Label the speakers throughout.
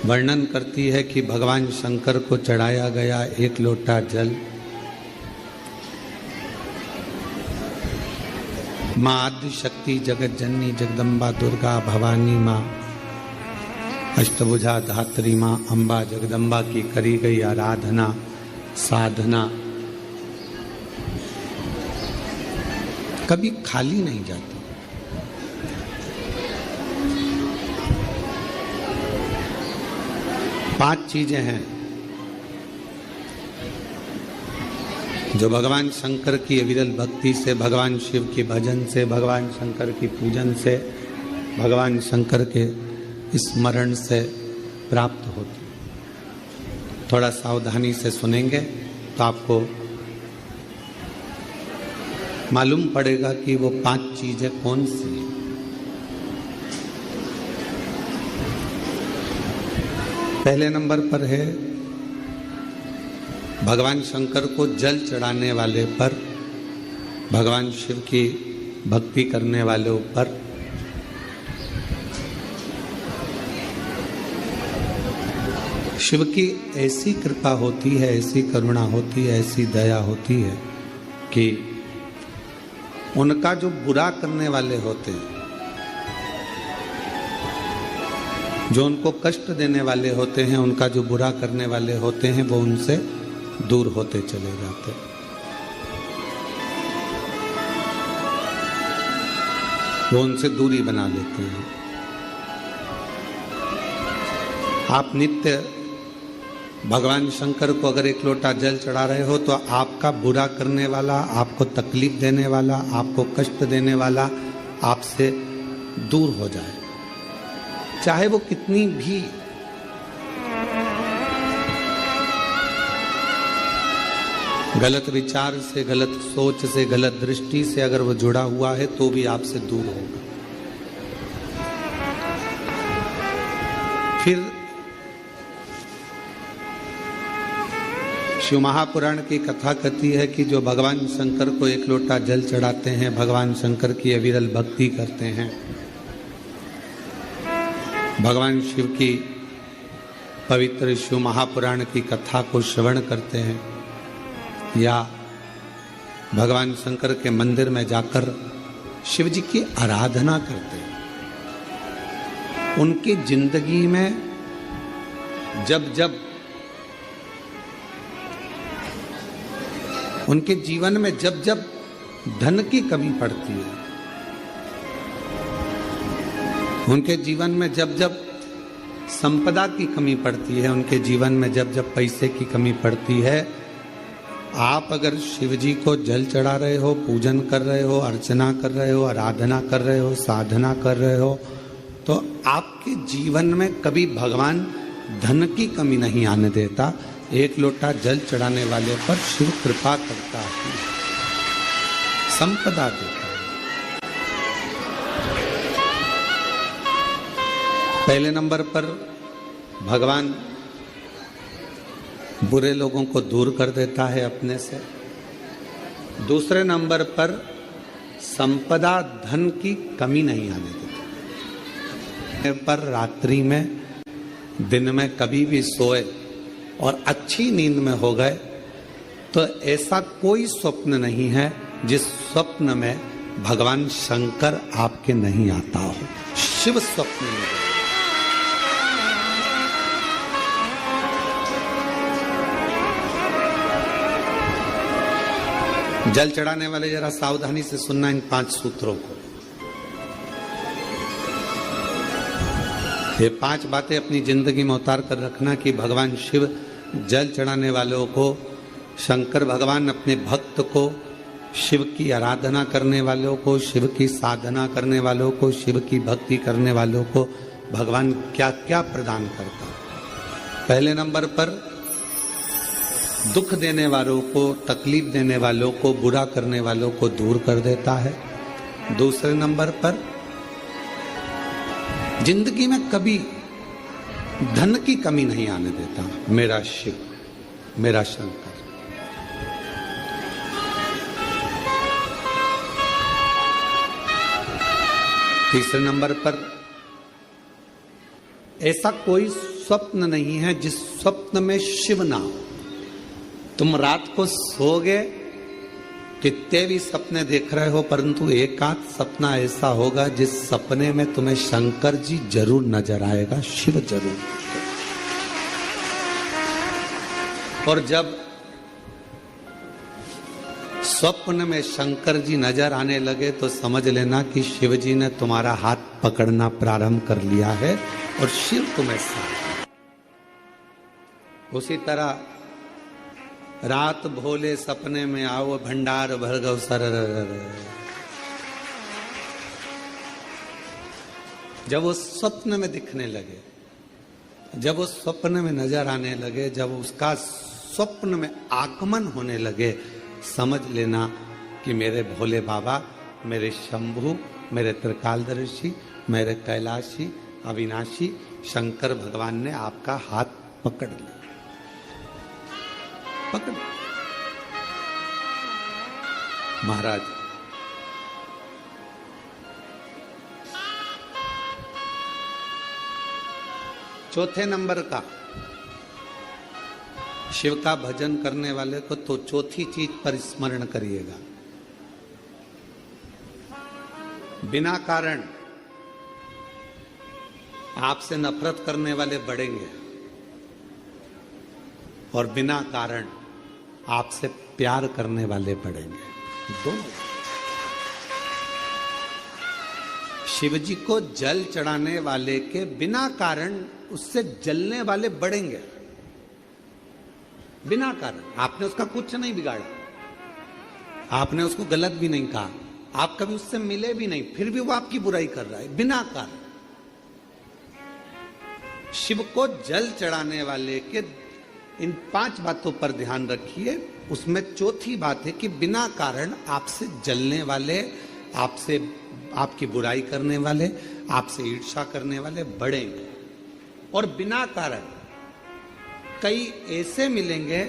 Speaker 1: वर्णन करती है कि भगवान शंकर को चढ़ाया गया एक लोटा जल माँ आदि शक्ति जगत जननी जगदम्बा दुर्गा भवानी माँ अष्टभुजा धात्री माँ अम्बा जगदम्बा की करी गई आराधना साधना कभी खाली नहीं जाती। पांच चीजें हैं जो भगवान शंकर की अविरल भक्ति से, भगवान शिव के भजन से, भगवान शंकर की पूजन से, भगवान शंकर के स्मरण से प्राप्त होती। थोड़ा सावधानी से सुनेंगे तो आपको मालूम पड़ेगा कि वो पांच चीजें कौन सी हैं। पहले नंबर पर है भगवान शंकर को जल चढ़ाने वाले पर, भगवान शिव की भक्ति करने वालों पर शिव की ऐसी कृपा होती है, ऐसी करुणा होती है, ऐसी दया होती है कि उनका जो बुरा करने वाले होते हैं, जो उनको कष्ट देने वाले होते हैं, उनका जो बुरा करने वाले होते हैं, वो उनसे दूर होते चले जाते हैं। वो उनसे दूरी बना लेते हैं। आप नित्य भगवान शंकर को अगर एक लोटा जल चढ़ा रहे हो तो आपका बुरा करने वाला, आपको तकलीफ देने वाला, आपको कष्ट देने वाला आपसे दूर हो जाए, चाहे वो कितनी भी गलत विचार से, गलत सोच से, गलत दृष्टि से अगर वो जुड़ा हुआ है तो भी आपसे दूर होगा। फिर शिव महापुराण की कथा कहती है कि जो भगवान शंकर को एक लोटा जल चढ़ाते हैं, भगवान शंकर की अविरल भक्ति करते हैं, भगवान शिव की पवित्र शिव महापुराण की कथा को श्रवण करते हैं या भगवान शंकर के मंदिर में जाकर शिव जी की आराधना करते हैं, उनकी जिंदगी में उनके जीवन में जब जब धन की कमी पड़ती है, उनके जीवन में जब जब संपदा की कमी पड़ती है, उनके जीवन में जब जब पैसे की कमी पड़ती है, आप अगर शिव जी को जल चढ़ा रहे हो, पूजन कर रहे हो, अर्चना कर रहे हो, आराधना कर रहे हो, साधना कर रहे हो, तो आपके जीवन में कभी भगवान धन की कमी नहीं आने देता। एक लोटा जल चढ़ाने वाले पर शिव कृपा करता है, संपदा देता है। पहले नंबर पर भगवान बुरे लोगों को दूर कर देता है अपने से। दूसरे नंबर पर संपदा, धन की कमी नहीं आने देता। पर रात्रि में, दिन में कभी भी सोए और अच्छी नींद में हो गए तो ऐसा कोई स्वप्न नहीं है जिस स्वप्न में भगवान शंकर आपके नहीं आता हो। शिव स्वप्न में जल चढ़ाने वाले जरा सावधानी से सुनना इन 5 सूत्रों को। ये 5 बातें अपनी जिंदगी में उतार कर रखना कि भगवान शिव जल चढ़ाने वालों को, शंकर भगवान अपने भक्त को, शिव की आराधना करने वालों को, शिव की साधना करने वालों को, शिव की भक्ति करने वालों को भगवान क्या क्या प्रदान करता है। पहले नंबर पर दुख देने वालों को, तकलीफ देने वालों को, बुरा करने वालों को दूर कर देता है। दूसरे नंबर पर जिंदगी में कभी धन की कमी नहीं आने देता मेरा शिव, मेरा शंकर। तीसरे नंबर पर ऐसा कोई स्वप्न नहीं है जिस स्वप्न में शिव ना हो। तुम रात को सोगे, कितने भी सपने देख रहे हो, परंतु एक आध सपना ऐसा होगा जिस सपने में तुम्हें शंकर जी जरूर नजर आएगा, शिव जरूर। और जब स्वप्न में शंकर जी नजर आने लगे तो समझ लेना कि शिव जी ने तुम्हारा हाथ पकड़ना प्रारंभ कर लिया है और शिव तुम्हें साथ। उसी तरह रात भोले सपने में आओ भंडार भरगव सर, जब वो स्वप्न में दिखने लगे, जब वो स्वप्न में नजर आने लगे, जब उसका स्वप्न में आगमन होने लगे, समझ लेना कि मेरे भोले बाबा, मेरे शंभु, मेरे त्रिकालदर्शी, मेरे कैलाशी अविनाशी शंकर भगवान ने आपका हाथ पकड़ लिया। पकड़ महाराज, चौथे नंबर का शिव का भजन करने वाले को तो चौथी चीज पर स्मरण करिएगा। बिना कारण आपसे नफरत करने वाले बढ़ेंगे और बिना कारण आपसे प्यार करने वाले बढ़ेंगे, दोनों। शिव जी को जल चढ़ाने वाले के बिना कारण उससे जलने वाले बढ़ेंगे, बिना कारण। आपने उसका कुछ नहीं बिगाड़ा, आपने उसको गलत भी नहीं कहा, आप कभी उससे मिले भी नहीं, फिर भी वो आपकी बुराई कर रहा है बिना कारण। शिव को जल चढ़ाने वाले के इन 5 बातों पर ध्यान रखिए। उसमें चौथी बात है कि बिना कारण आपसे जलने वाले, आपसे आपकी बुराई करने वाले, आपसे ईर्ष्या करने वाले बढ़ेंगे। और बिना कारण कई ऐसे मिलेंगे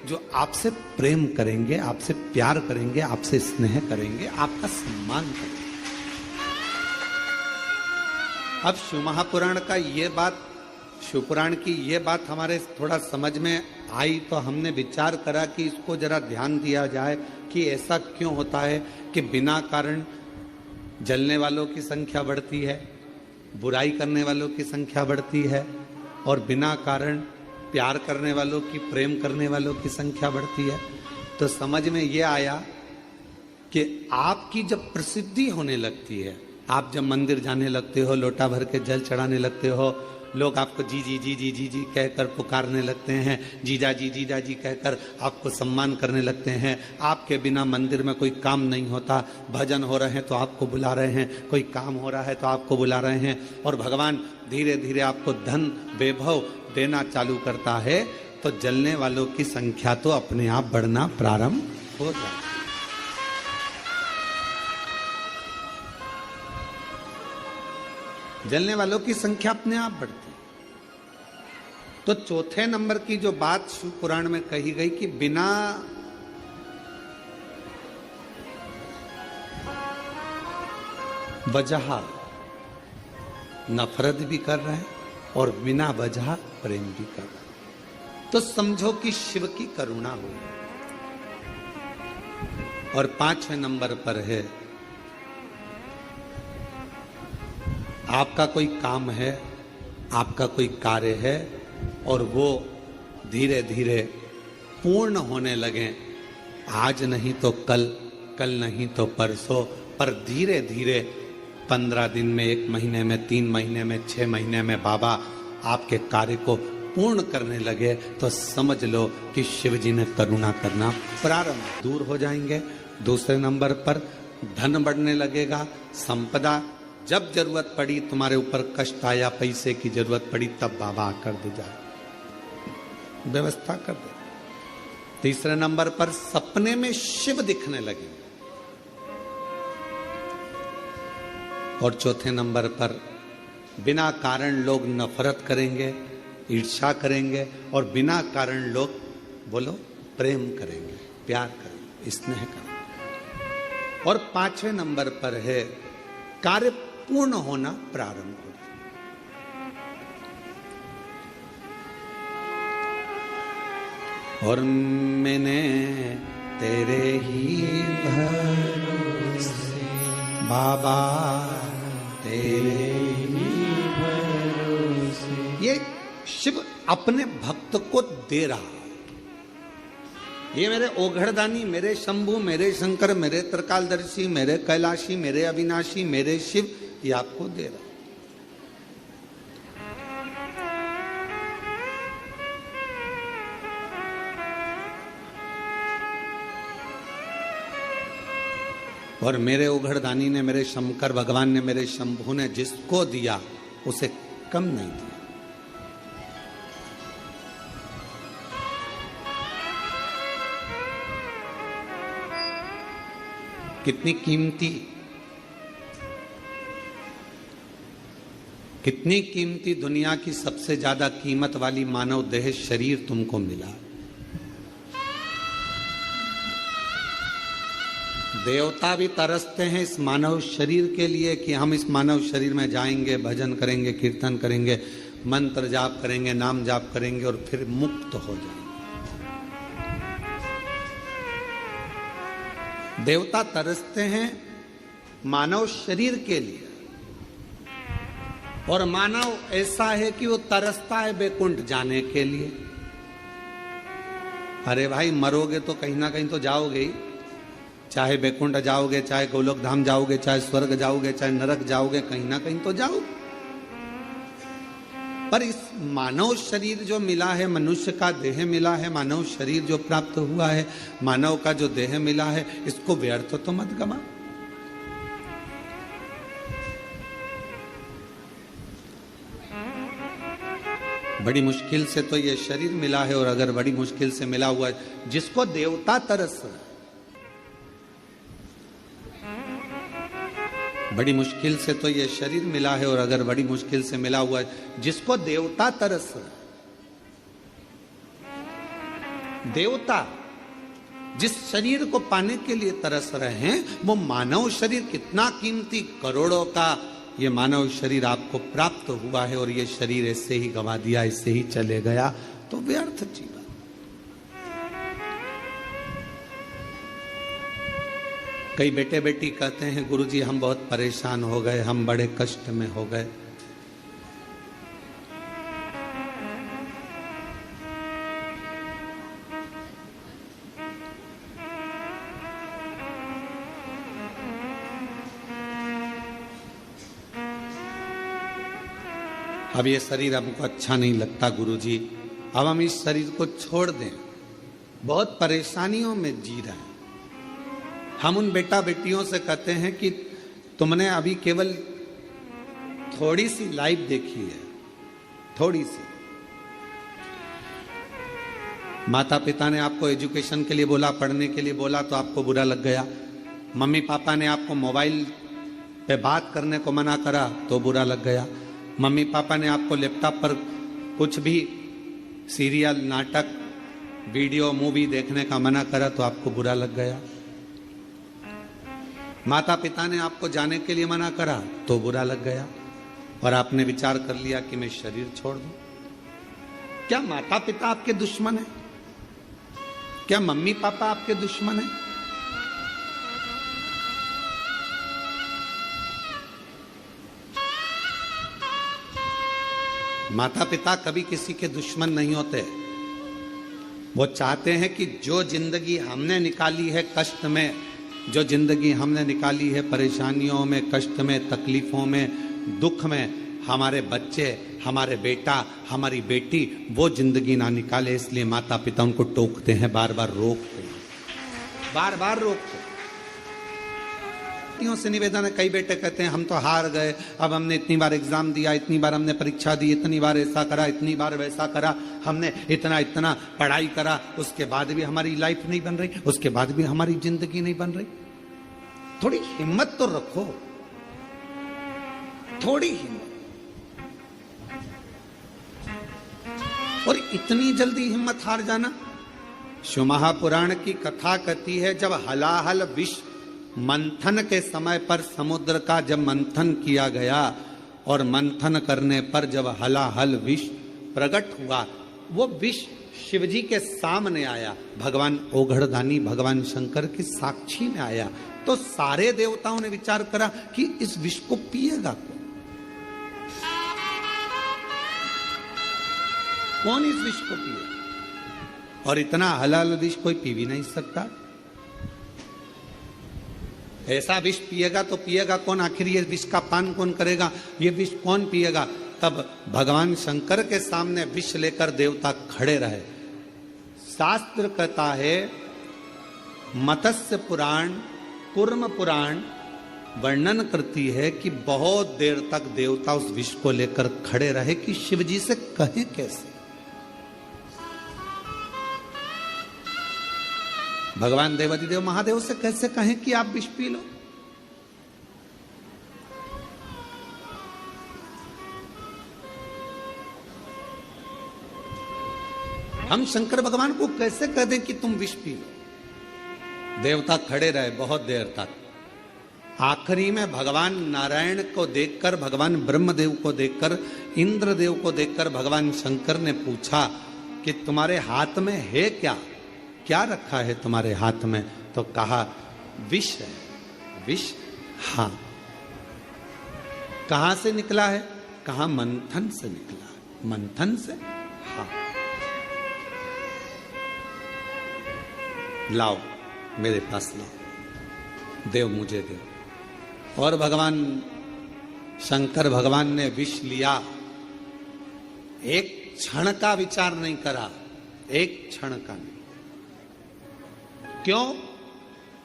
Speaker 1: जो आपसे प्रेम करेंगे, आपसे प्यार करेंगे, आपसे स्नेह करेंगे, आपका सम्मान करेंगे। अब शिव महापुराण का ये बात, शिवपुराण की ये बात हमारे थोड़ा समझ में आई तो हमने विचार करा कि इसको जरा ध्यान दिया जाए कि ऐसा क्यों होता है कि बिना कारण जलने वालों की संख्या बढ़ती है, बुराई करने वालों की संख्या बढ़ती है, और बिना कारण प्यार करने वालों की, प्रेम करने वालों की संख्या बढ़ती है। तो समझ में ये आया कि आपकी जब प्रसिद्धि होने लगती है, आप जब मंदिर जाने लगते हो, लोटा भर के जल चढ़ाने लगते हो, लोग आपको जी जी जी जी जी जी कहकर पुकारने लगते हैं, जीजा जी कहकर आपको सम्मान करने लगते हैं। आपके बिना मंदिर में कोई काम नहीं होता, भजन हो रहे हैं तो आपको बुला रहे हैं, कोई काम हो रहा है तो आपको बुला रहे हैं, और भगवान धीरे धीरे आपको धन वैभव देना चालू करता है, तो जलने वालों की संख्या तो अपने आप बढ़ना प्रारंभ हो जाए। जलने वालों की संख्या अपने आप बढ़ती। तो चौथे नंबर की जो बात शिव पुराण में कही गई कि बिना वजह नफरत भी कर रहे हैं और बिना वजह प्रेम भी कर रहे हैं, तो समझो कि शिव की करुणा हुई। और 5वें नंबर पर है, आपका कोई काम है, आपका कोई कार्य है और वो धीरे धीरे पूर्ण होने लगे, आज नहीं तो कल, कल नहीं तो परसों, पर धीरे धीरे 15 दिन में, 1 महीने में, 3 महीने में, 6 महीने में बाबा आपके कार्य को पूर्ण करने लगे, तो समझ लो कि शिव जी ने करुणा करना प्रारंभ, दूर हो जाएंगे। दूसरे नंबर पर धन बढ़ने लगेगा, संपदा। जब जरूरत पड़ी, तुम्हारे ऊपर कष्ट आया, पैसे की जरूरत पड़ी, तब बाबा आकर दे जाए, व्यवस्था कर दे। तीसरे नंबर पर सपने में शिव दिखने लगे। और चौथे नंबर पर बिना कारण लोग नफरत करेंगे, ईर्ष्या करेंगे, और बिना कारण लोग बोलो प्रेम करेंगे, प्यार करेंगे, स्नेह करेंगे। और 5वें नंबर पर है कार्य पूर्ण होना प्रारंभ हो। और मैंने तेरे ही भरोसे बाबा तेरे ही भरोसे। ये शिव अपने भक्त को दे रहा। ये मेरे ओघड़दानी, मेरे शंभु, मेरे शंकर, मेरे त्रिकालदर्शी, मेरे कैलाशी, मेरे अविनाशी, मेरे शिव, ये आपको दे रहा। और मेरे ओघड़दानी ने, मेरे शंकर भगवान ने, मेरे शंभु ने जिसको दिया उसे कम नहीं दिया। कितनी कीमती दुनिया की सबसे ज्यादा कीमत वाली मानव देह शरीर तुमको मिला। देवता भी तरसते हैं इस मानव शरीर के लिए कि हम इस मानव शरीर में जाएंगे, भजन करेंगे, कीर्तन करेंगे, मंत्र जाप करेंगे, नाम जाप करेंगे और फिर मुक्त हो जाएंगे। देवता तरसते हैं मानव शरीर के लिए, और मानव ऐसा है कि वो तरसता है बैकुंठ जाने के लिए। अरे भाई, मरोगे तो कहीं ना कहीं तो जाओगे ही, चाहे बैकुंठ जाओगे, चाहे गोलोक धाम जाओगे, चाहे स्वर्ग जाओगे, चाहे नरक जाओगे, कहीं ना कहीं तो जाओगे। पर इस मानव शरीर जो मिला है, मनुष्य का देह मिला है, मानव शरीर जो प्राप्त हुआ है, मानव का जो देह मिला है, इसको व्यर्थ तो मत गमा। बड़ी मुश्किल से तो ये शरीर मिला है, और अगर बड़ी मुश्किल से मिला हुआ है, जिसको देवता तरस, बड़ी मुश्किल से तो ये शरीर मिला है, और अगर बड़ी मुश्किल से मिला हुआ है, जिसको देवता तरस, देवता जिस शरीर को पाने के लिए तरस रहे हैं, वो मानव शरीर कितना कीमती, करोड़ों का ये मानव शरीर आपको प्राप्त हुआ है, और ये शरीर ऐसे ही गवा दिया, ऐसे ही चले गया, तो व्यर्थ जीवन। कई बेटे बेटी कहते हैं, गुरुजी हम बहुत परेशान हो गए, हम बड़े कष्ट में हो गए। अब ये शरीर हमको अच्छा नहीं लगता गुरुजी, अब हम इस शरीर को छोड़ दें। बहुत परेशानियों में जी रहे हैं। हम उन बेटा बेटियों से कहते हैं कि तुमने अभी केवल थोड़ी सी लाइफ देखी है, थोड़ी सी। माता पिता ने आपको एजुकेशन के लिए बोला, पढ़ने के लिए बोला, तो आपको बुरा लग गया। मम्मी पापा ने आपको मोबाइल पे बात करने को मना करा तो बुरा लग गया। मम्मी पापा ने आपको लैपटॉप पर कुछ भी सीरियल, नाटक, वीडियो, मूवी देखने का मना करा तो आपको बुरा लग गया। माता पिता ने आपको जाने के लिए मना करा तो बुरा लग गया, और आपने विचार कर लिया कि मैं शरीर छोड़ दूं। क्या माता पिता आपके दुश्मन है? क्या मम्मी पापा आपके दुश्मन है? माता पिता कभी किसी के दुश्मन नहीं होते। वो चाहते हैं कि जो जिंदगी हमने निकाली है कष्ट में, जो जिंदगी हमने निकाली है परेशानियों में, कष्ट में, तकलीफों में, दुख में, हमारे बच्चे, हमारे बेटा, हमारी बेटी वो जिंदगी ना निकाले। इसलिए माता पिता उनको टोकते हैं, बार बार रोकते हैं, बार बार रोकते हैं। से निवेदन है, कई बेटे कहते हैं हम तो हार गए, अब हमने इतनी बार एग्जाम दिया, इतनी बार हमने परीक्षा दी, इतनी बार ऐसा करा, इतनी बार वैसा करा, हमने इतना इतना पढ़ाई करा, उसके बाद भी हमारी लाइफ नहीं बन रही, उसके बाद भी हमारी जिंदगी नहीं बन रही। थोड़ी हिम्मत तो रखो, थोड़ी हिम्मत। और इतनी जल्दी हिम्मत हार जाना। शिव महापुराण की कथा कहती है, जब हलाहल विष मंथन के समय पर समुद्र का जब मंथन किया गया, और मंथन करने पर जब हलाहल विष प्रकट हुआ, वो विष शिवजी के सामने आया, भगवान ओघड़दानी भगवान शंकर की साक्षी में आया, तो सारे देवताओं ने विचार करा कि इस विष को पिएगा कौन इस विष को पिए, और इतना हलाल विष कोई पी भी नहीं सकता। ऐसा विष पिएगा तो पिएगा कौन, आखिर ये विष का पान कौन करेगा, ये विष कौन पिएगा। तब भगवान शंकर के सामने विष लेकर देवता खड़े रहे। शास्त्र कहता है, मत्स्य पुराण कूर्म पुराण वर्णन करती है कि बहुत देर तक देवता उस विष को लेकर खड़े रहे कि शिवजी से कहें कैसे। भगवान देवाधिदेव महादेव से कैसे कहें कि आप विष पी लो। हम शंकर भगवान को कैसे कह दें कि तुम विष पी लो। देवता खड़े रहे बहुत देर तक। आखिरी में भगवान नारायण को देखकर, भगवान ब्रह्मदेव को देखकर, इंद्रदेव को देखकर भगवान शंकर ने पूछा कि तुम्हारे हाथ में है क्या, क्या रखा है तुम्हारे हाथ में। तो कहा विष है। विष? हाँ। कहां से निकला है? कहा मंथन से निकला है। मंथन से? हाँ। लाओ मेरे पास लाओ, देव मुझे दो। और भगवान शंकर भगवान ने विष लिया। एक क्षण का विचार नहीं करा, एक क्षण का नहीं। क्यों?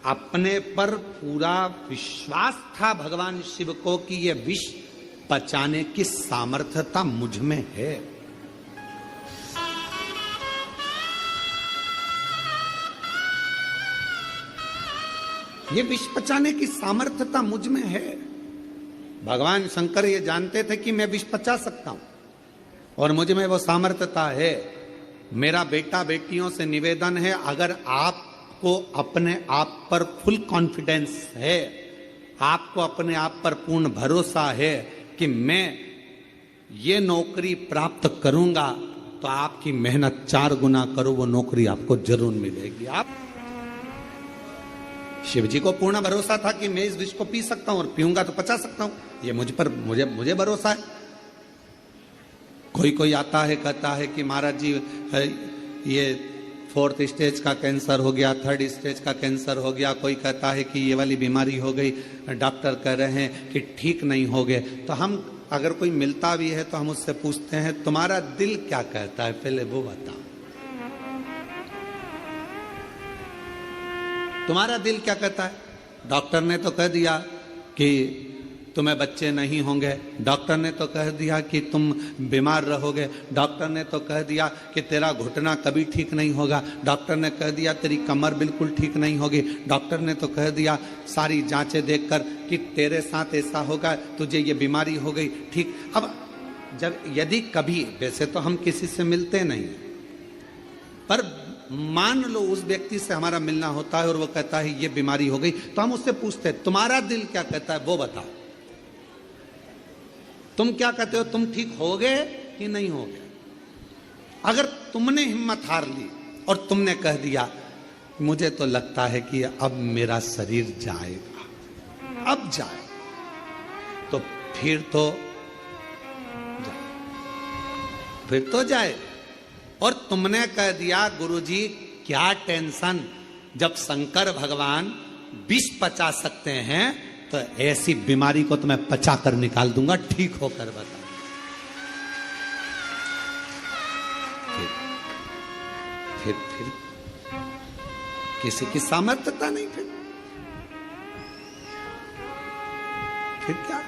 Speaker 1: अपने पर पूरा विश्वास था भगवान शिव को कि यह विष पचाने की सामर्थ्यता मुझ में है। ये विष पचाने की सामर्थ्यता मुझ में है। भगवान शंकर ये जानते थे कि मैं विष पचा सकता हूं और मुझ में वो सामर्थ्यता है। मेरा बेटा बेटियों से निवेदन है, अगर आपको अपने आप पर फुल कॉन्फिडेंस है, आपको अपने आप पर पूर्ण भरोसा है कि मैं ये नौकरी प्राप्त करूंगा, तो आपकी मेहनत 4 गुना करो, वो नौकरी आपको जरूर मिलेगी। आप शिव जी को पूर्ण भरोसा था कि मैं इस विष को पी सकता हूं और पीऊंगा तो पचा सकता हूं, ये मुझे भरोसा है। कोई कोई आता है कहता है कि महाराज जी ये 4th स्टेज का कैंसर हो गया, 3rd स्टेज का कैंसर हो गया, कोई कहता है कि ये वाली बीमारी हो गई, डॉक्टर कह रहे हैं कि ठीक नहीं हो गए। तो हम अगर कोई मिलता भी है तो हम उससे पूछते हैं तुम्हारा दिल क्या कहता है, पहले वो बताओ। तुम्हारा दिल क्या कहता है? डॉक्टर ने तो कह दिया कि तुम्हें बच्चे नहीं होंगे, डॉक्टर ने तो कह दिया कि तुम बीमार रहोगे, डॉक्टर ने तो कह दिया कि तेरा घुटना कभी ठीक नहीं होगा, डॉक्टर ने कह दिया तेरी कमर बिल्कुल ठीक नहीं होगी, डॉक्टर ने तो कह दिया सारी जांचें देखकर कि तेरे साथ ऐसा होगा, तुझे ये बीमारी हो गई, ठीक। अब जब यदि कभी, वैसे तो हम किसी से मिलते नहीं, पर मान लो उस व्यक्ति से हमारा मिलना होता है और वो कहता है ये बीमारी हो गई, तो हम उससे पूछते हैं तुम्हारा दिल क्या कहता है, वो बताओ। तुम क्या कहते हो, तुम ठीक हो गए कि नहीं हो गए? अगर तुमने हिम्मत हार ली और तुमने कह दिया मुझे तो लगता है कि अब मेरा शरीर जाएगा, अब जाए, तो फिर तो जाए। और तुमने कह दिया गुरुजी क्या टेंशन, जब शंकर भगवान विष पचा सकते हैं तो ऐसी बीमारी को तो मैं पचा कर निकाल दूंगा, ठीक होकर बता। फिर किसी की सामर्थ्यता नहीं, फिर क्या?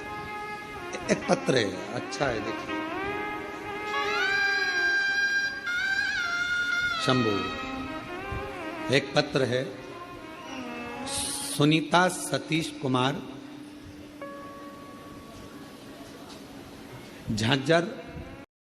Speaker 1: एक पत्र है, अच्छा है, देखिए शंभू, एक पत्र है, सुनीता सतीश कुमार, झांझर